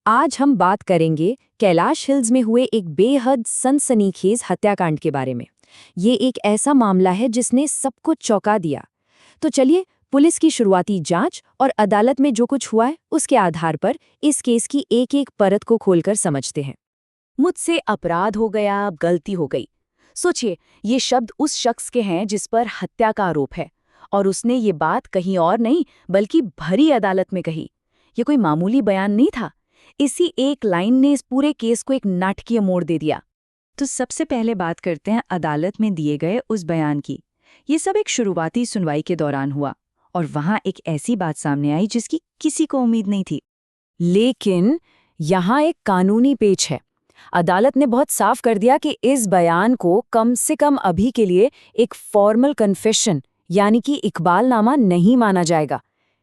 आज हम बात करेंगे कैलाश हिल्स में हुए एक बेहद सनसनीखेज हत्याकांड के बारे में। ये एक ऐसा मामला है जिसने सबको चौंका दिया। तो चलिए पुलिस की शुरुआती जांच और अदालत में जो कुछ हुआ है उसके आधार पर इस केस की एक एक परत को खोलकर समझते हैं। मुझसे अपराध हो गया, गलती हो गई। सोचिए, ये शब्द उस शख्स के हैं जिस पर हत्या का आरोप है, और उसने ये बात कहीं और नहीं बल्कि भरी अदालत में कही। ये कोई मामूली बयान नहीं था। इसी एक लाइन ने इस पूरे केस को एक नाटकीय मोड़ दे दिया। तो सबसे पहले बात करते हैं अदालत में दिए गए उस बयान की। ये सब एक शुरुआती सुनवाई के दौरान हुआ और वहां एक ऐसी बात सामने आई जिसकी किसी को उम्मीद नहीं थी। लेकिन यहाँ एक कानूनी पेच है। अदालत ने बहुत साफ कर दिया कि इस बयान को कम से कम अभी के लिए एक फॉर्मल कन्फेशन यानी कि इकबालनामा नहीं माना जाएगा।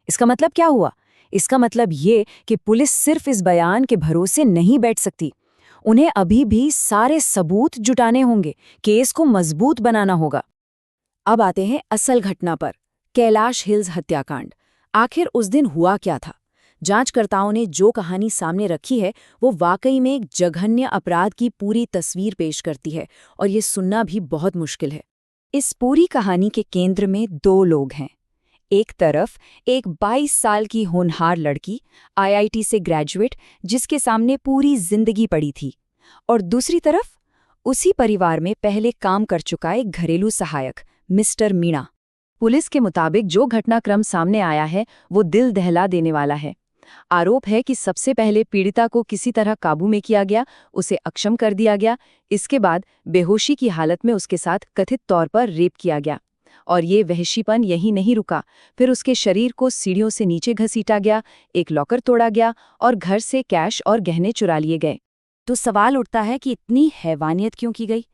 इसका मतलब क्या हुआ? इसका मतलब ये कि पुलिस सिर्फ इस बयान के भरोसे नहीं बैठ सकती। उन्हें अभी भी सारे सबूत जुटाने होंगे, केस को मजबूत बनाना होगा। अब आते हैं असल घटना पर, कैलाश हिल्स हत्याकांड। आखिर उस दिन हुआ क्या था? जांचकर्ताओं ने जो कहानी सामने रखी है वो वाकई में एक जघन्य अपराध की पूरी तस्वीर पेश करती है, और ये सुनना भी बहुत मुश्किल है। इस पूरी कहानी के केंद्र में दो लोग हैं। एक तरफ एक 22 साल की होनहार लड़की, आईआईटी से ग्रेजुएट, जिसके सामने पूरी जिंदगी पड़ी थी, और दूसरी तरफ उसी परिवार में पहले काम कर चुका एक घरेलू सहायक, मिस्टर मीणा। पुलिस के मुताबिक जो घटनाक्रम सामने आया है वो दिल दहला देने वाला है। आरोप है कि सबसे पहले पीड़िता को किसी तरह काबू में किया गया, उसे अक्षम कर दिया गया। इसके बाद बेहोशी की हालत में उसके साथ कथित तौर पर रेप किया गया, और ये वहशीपन यहीं नहीं रुका। फिर उसके शरीर को सीढ़ियों से नीचे घसीटा गया, एक लॉकर तोड़ा गया और घर से कैश और गहने चुरा लिए गए। तो सवाल उठता है कि इतनी हैवानियत क्यों की गई?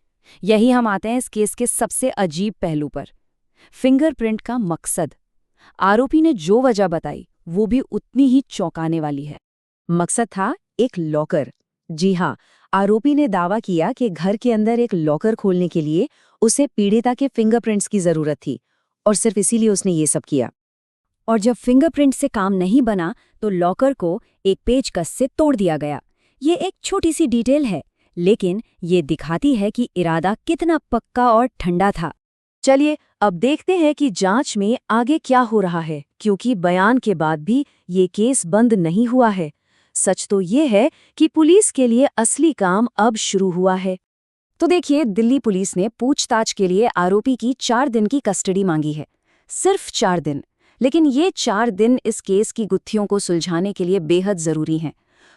यही हम आते हैं इस केस के सबसे अजीब पहलू पर, फिंगरप्रिंट का मकसद। आरोपी ने जो वजह बताई वो भी उतनी ही चौंकाने वाली है। मकसद था एक लॉकर। जी हाँ, आरोपी ने दावा किया कि घर के अंदर एक लॉकर खोलने के लिए उसे पीड़िता के फिंगरप्रिंट्स की जरूरत थी, और सिर्फ इसीलिए उसने ये सब किया। और जब फिंगरप्रिंट से काम नहीं बना तो लॉकर को एक पेचकस से तोड़ दिया गया। ये एक छोटी सी डिटेल है, लेकिन ये दिखाती है कि इरादा कितना पक्का और ठंडा था। चलिए अब देखते हैं कि जांच में आगे क्या हो रहा है, क्योंकि बयान के बाद भी ये केस बंद नहीं हुआ है। सच तो ये है कि पुलिस के लिए असली काम अब शुरू हुआ है। तो देखिए, दिल्ली पुलिस ने पूछताछ के लिए आरोपी की 4 दिन की कस्टडी मांगी है। सिर्फ 4 दिन। लेकिन ये 4 दिन इस केस की गुत्थियों को सुलझाने के लिए बेहद जरूरी हैं।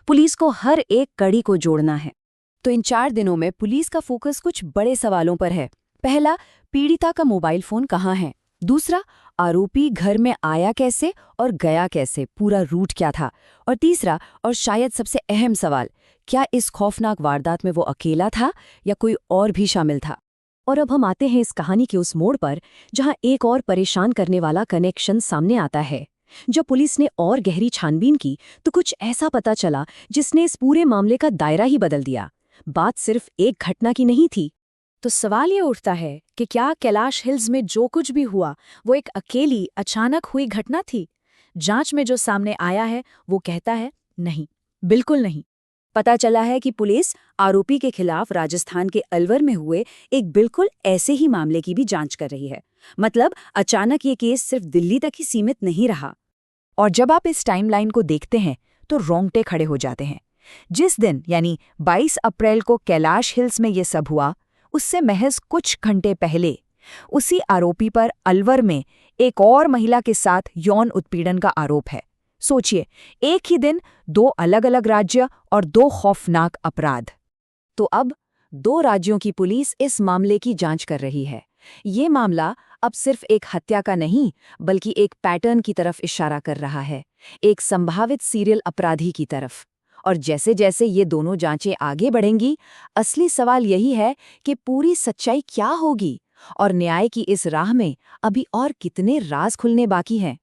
पुलिस को हर एक कड़ी को जोड़ना है। तो इन 4 दिनों में पुलिस का फोकस कुछ बड़े सवालों पर है। पहला, पीड़िता का मोबाइल फोन कहाँ है? दूसरा, आरोपी घर में आया कैसे और गया कैसे, पूरा रूट क्या था? और तीसरा, और शायद सबसे अहम सवाल, क्या इस खौफनाक वारदात में वो अकेला था या कोई और भी शामिल था? और अब हम आते हैं इस कहानी के उस मोड़ पर जहां एक और परेशान करने वाला कनेक्शन सामने आता है। जब पुलिस ने और गहरी छानबीन की तो कुछ ऐसा पता चला जिसने इस पूरे मामले का दायरा ही बदल दिया। बात सिर्फ एक घटना की नहीं थी। तो सवाल ये उठता है कि क्या कैलाश हिल्स में जो कुछ भी हुआ वो एक अकेली अचानक हुई घटना थी? जांच में जो सामने आया है वो कहता है नहीं, बिल्कुल नहीं। पता चला है कि पुलिस आरोपी के खिलाफ राजस्थान के अलवर में हुए एक बिल्कुल ऐसे ही मामले की भी जांच कर रही है। मतलब अचानक ये केस सिर्फ दिल्ली तक ही सीमित नहीं रहा। और जब आप इस टाइमलाइन को देखते हैं तो रोंगटे खड़े हो जाते हैं। जिस दिन यानी 22 अप्रैल को कैलाश हिल्स में ये सब हुआ, उससे महज कुछ घंटे पहले उसी आरोपी पर अलवर में एक और महिला के साथ यौन उत्पीड़न का आरोप है। सोचिए, एक ही दिन 2 अलग-अलग राज्य और 2 खौफनाक अपराध। तो अब 2 राज्यों की पुलिस इस मामले की जांच कर रही है। ये मामला अब सिर्फ एक हत्या का नहीं, बल्कि एक पैटर्न की तरफ इशारा कर रहा है, एक संभावित सीरियल अपराधी की तरफ। और जैसे जैसे ये दोनों जांचें आगे बढ़ेंगी, असली सवाल यही है कि पूरी सच्चाई क्या होगी और न्याय की इस राह में अभी और कितने राज खुलने बाकी हैं।